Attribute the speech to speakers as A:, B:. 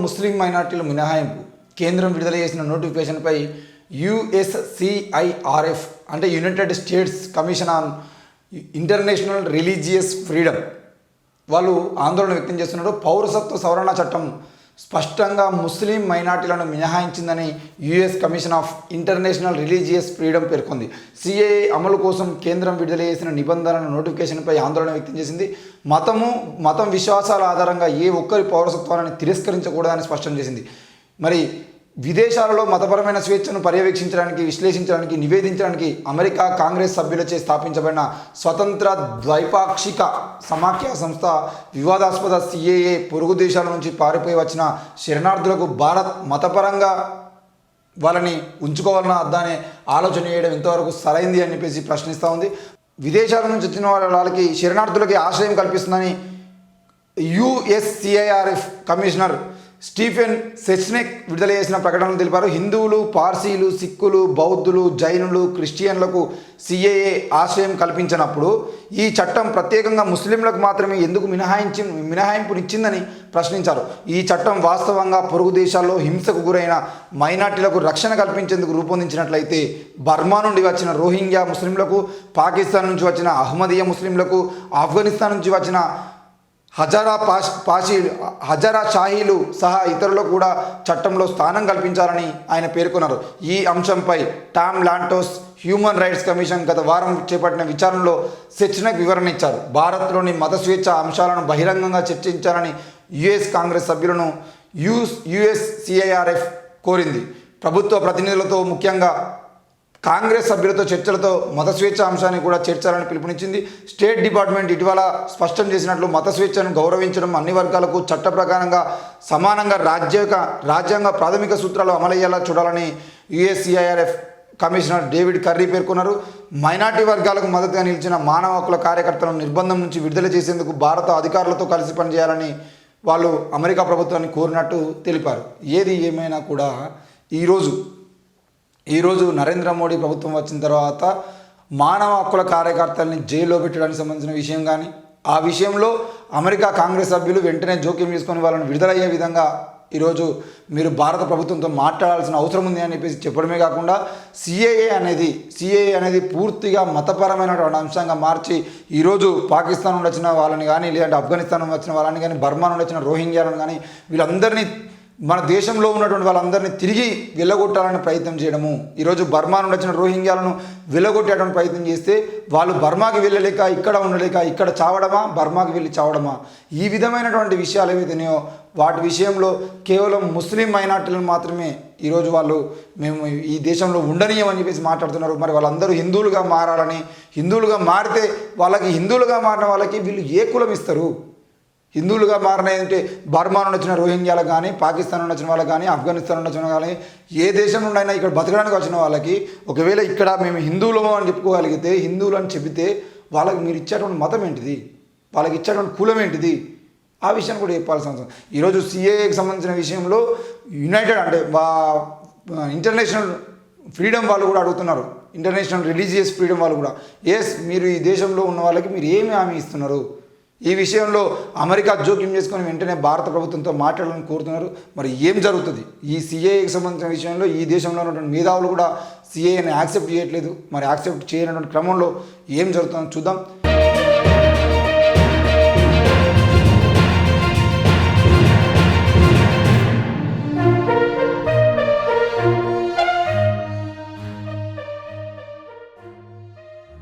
A: ముస్లిం మైనార్టీల మినహాయింపు కేంద్రం విడుదల చేసిన నోటిఫికేషన్పై యుఎస్సిఐఆర్ఎఫ్ అంటే United States Commission on International Religious Freedom వాళ్ళు ఆందోళన వ్యక్తం చేస్తున్నారు. పౌరసత్వ సవరణ చట్టం స్పష్టంగా ముస్లిం మైనార్టీలను మినహాయించిందని US Commission of International Religious Freedom పేర్కొంది. సిఏఏ అమలు కోసం కేంద్రం విడుదల చేసిన నిబంధనల నోటిఫికేషన్పై ఆందోళన వ్యక్తం చేసింది. మతం విశ్వాసాల ఆధారంగా ఏ ఒక్కరి పౌరసత్వాన్ని తిరస్కరించకూడదని స్పష్టం చేసింది. మరి విదేశాలలో మతపరమైన స్వేచ్ఛను పర్యవేక్షించడానికి, విశ్లేషించడానికి, నివేదించడానికి అమెరికా కాంగ్రెస్ సభ్యులచే స్థాపించబడిన స్వతంత్ర ద్వైపాక్షిక సమాఖ్య సంస్థ వివాదాస్పద సిఏఏ పొరుగు దేశాల నుంచి పారిపోయి వచ్చిన శరణార్థులకు భారత్ మతపరంగా వాళ్ళని ఉంచుకోవాలన్న అనే ఆలోచన చేయడం ఎంతవరకు సరైంది అని చెప్పేసి ప్రశ్నిస్తూ ఉంది. విదేశాల నుంచి వచ్చిన వాళ్ళకి శరణార్థులకి ఆశ్రయం కల్పిస్తుందని యుఎస్సిఐఆర్ఎఫ్ కమిషనర్ స్టీఫెన్ సెచ్నెక్ విడుదల చేసిన ప్రకటనలు తెలిపారు. హిందువులు, పార్సీలు, సిక్కులు, బౌద్ధులు, జైనులు, క్రిస్టియన్లకు సిఏఏ ఆశ్రయం కల్పించినప్పుడు ఈ చట్టం ప్రత్యేకంగా ముస్లింలకు మాత్రమే ఎందుకు మినహాయింపునిచ్చిందని ప్రశ్నించారు. ఈ చట్టం వాస్తవంగా పొరుగు దేశాల్లో హింసకు గురైన మైనార్టీలకు రక్షణ కల్పించేందుకు రూపొందించినట్లయితే బర్మా నుండి వచ్చిన రోహింగ్యా ముస్లింలకు, పాకిస్తాన్ నుంచి వచ్చిన అహ్మదీయ ముస్లింలకు, ఆఫ్ఘనిస్తాన్ నుంచి వచ్చిన హజారా షాహీలు సహా ఇతరులకు కూడా చట్టంలో స్థానం కల్పించాలని ఆయన పేర్కొన్నారు. ఈ అంశంపై టామ్ లాంటోస్ హ్యూమన్ రైట్స్ కమిషన్ గత వారం చేపట్టిన విచారణలో సెచ్నెక్ వివరణ ఇచ్చారు. భారత్లోని మత స్వేచ్ఛ అంశాలను బహిరంగంగా చర్చించాలని యుఎస్ కాంగ్రెస్ సభ్యులను యుఎస్సిఐఆర్ఎఫ్ కోరింది. ప్రభుత్వ ప్రతినిధులతో, ముఖ్యంగా కాంగ్రెస్ సభ్యులతో చర్చలతో మత స్వేచ్ఛ అంశాన్ని కూడా చేర్చాలని పిలుపునిచ్చింది. స్టేట్ డిపార్ట్మెంట్ ఇటీవల స్పష్టం చేసినట్లు మత స్వేచ్ఛను గౌరవించడం, అన్ని వర్గాలకు చట్ట ప్రకారంగా సమానంగా రాజ్యాంగ ప్రాథమిక సూత్రాలు అమలయ్యేలా చూడాలని యుఎస్సిఐఆర్ఎఫ్ కమిషనర్ డేవిడ్ కర్రీ పేర్కొన్నారు. మైనార్టీ వర్గాలకు మద్దతుగా నిలిచిన మానవ హక్కుల కార్యకర్తలను నిర్బంధం నుంచి విడుదల చేసేందుకు భారత అధికారులతో కలిసి పనిచేయాలని వాళ్ళు అమెరికా ప్రభుత్వాన్ని కోరినట్టు తెలిపారు. ఏది ఏమైనా కూడా ఈరోజు నరేంద్ర మోడీ ప్రభుత్వం వచ్చిన తర్వాత మానవ హక్కుల కార్యకర్తల్ని జైల్లో పెట్టడానికి సంబంధించిన విషయం కానీ, ఆ విషయంలో అమెరికా కాంగ్రెస్ సభ్యులు వెంటనే జోక్యం చేసుకొని వాళ్ళని విడుదలయ్యే విధంగా ఈరోజు మీరు భారత ప్రభుత్వంతో మాట్లాడాల్సిన అవసరం ఉంది అని చెప్పేసి చెప్పడమే కాకుండా సిఏఏ అనేది పూర్తిగా మతపరమైనటువంటి అంశంగా మార్చి ఈరోజు పాకిస్తాన్ నుండి వచ్చిన వాళ్ళని కానీ, లేదంటే ఆఫ్ఘనిస్తాన్ నుండి వచ్చిన వాళ్ళని కానీ, బర్మా నుండి వచ్చిన రోహింగ్యాలను కానీ వీళ్ళందరినీ మన దేశంలో ఉన్నటువంటి వాళ్ళందరినీ తిరిగి వెళ్ళగొట్టాలని ప్రయత్నం చేయడము, ఈరోజు బర్మా నుండి వచ్చిన రోహింగ్యాలను వెళ్ళగొట్టేటువంటి ప్రయత్నం చేస్తే వాళ్ళు బర్మాకి వెళ్ళలేక ఇక్కడ ఉండలేక ఇక్కడ చావడమా, బర్మాకి వెళ్ళి చావడమా, ఈ విధమైనటువంటి విషయాలు ఏవైతున్నాయో వాటి విషయంలో కేవలం ముస్లిం మైనార్టీలను మాత్రమే ఈరోజు వాళ్ళు మేము ఈ దేశంలో ఉండనీయమని చెప్పేసి మాట్లాడుతున్నారు. మరి వాళ్ళందరూ హిందువులుగా మారాలని, హిందువులుగా మారితే హిందువులుగా మారిన వాళ్ళకి వీళ్ళు ఏ కులం ఇస్తారు? హిందువులుగా మారినాయంటే బర్మా నుండి వచ్చిన రోహింగ్యాలకు కానీ, పాకిస్తాన్ నుండి వచ్చిన వాళ్ళకి కానీ, ఆఫ్ఘనిస్తాన్ నుండి వచ్చిన వాళ్ళకి, ఏ దేశం నుండి అయినా ఇక్కడ బతకడానికి వచ్చిన వాళ్ళకి ఒకవేళ ఇక్కడ మేము హిందువులము అని చెప్పుకోగలిగితే, హిందువులు అని చెబితే వాళ్ళకి మీరు ఇచ్చేటువంటి మతం ఏంటిది, వాళ్ళకి ఇచ్చేటువంటి కులం ఏంటిది, ఆ విషయాన్ని కూడా చెప్పాల్సిన అవసరం. ఈరోజు సిఏఏకి సంబంధించిన విషయంలో యునైటెడ్ అంటే ఇంటర్నేషనల్ ఫ్రీడమ్ వాళ్ళు కూడా అడుగుతున్నారు. ఇంటర్నేషనల్ రిలీజియస్ ఫ్రీడమ్ వాళ్ళు కూడా మీరు ఈ దేశంలో ఉన్న వాళ్ళకి మీరు ఏమి హామీ ఇస్తున్నారు? ఈ విషయంలో అమెరికా జోక్యం చేసుకొని వెంటనే భారత ప్రభుత్వంతో మాట్లాడాలని కోరుతున్నారు. మరి ఏం జరుగుతుంది? ఈ సిఏఏకి సంబంధించిన విషయంలో ఈ దేశంలో ఉన్నటువంటి మేధావులు కూడా సిఏఏని యాక్సెప్ట్ చేయట్లేదు. మరి యాక్సెప్ట్ చేయనటువంటి క్రమంలో ఏం జరుగుతుందో చూద్దాం.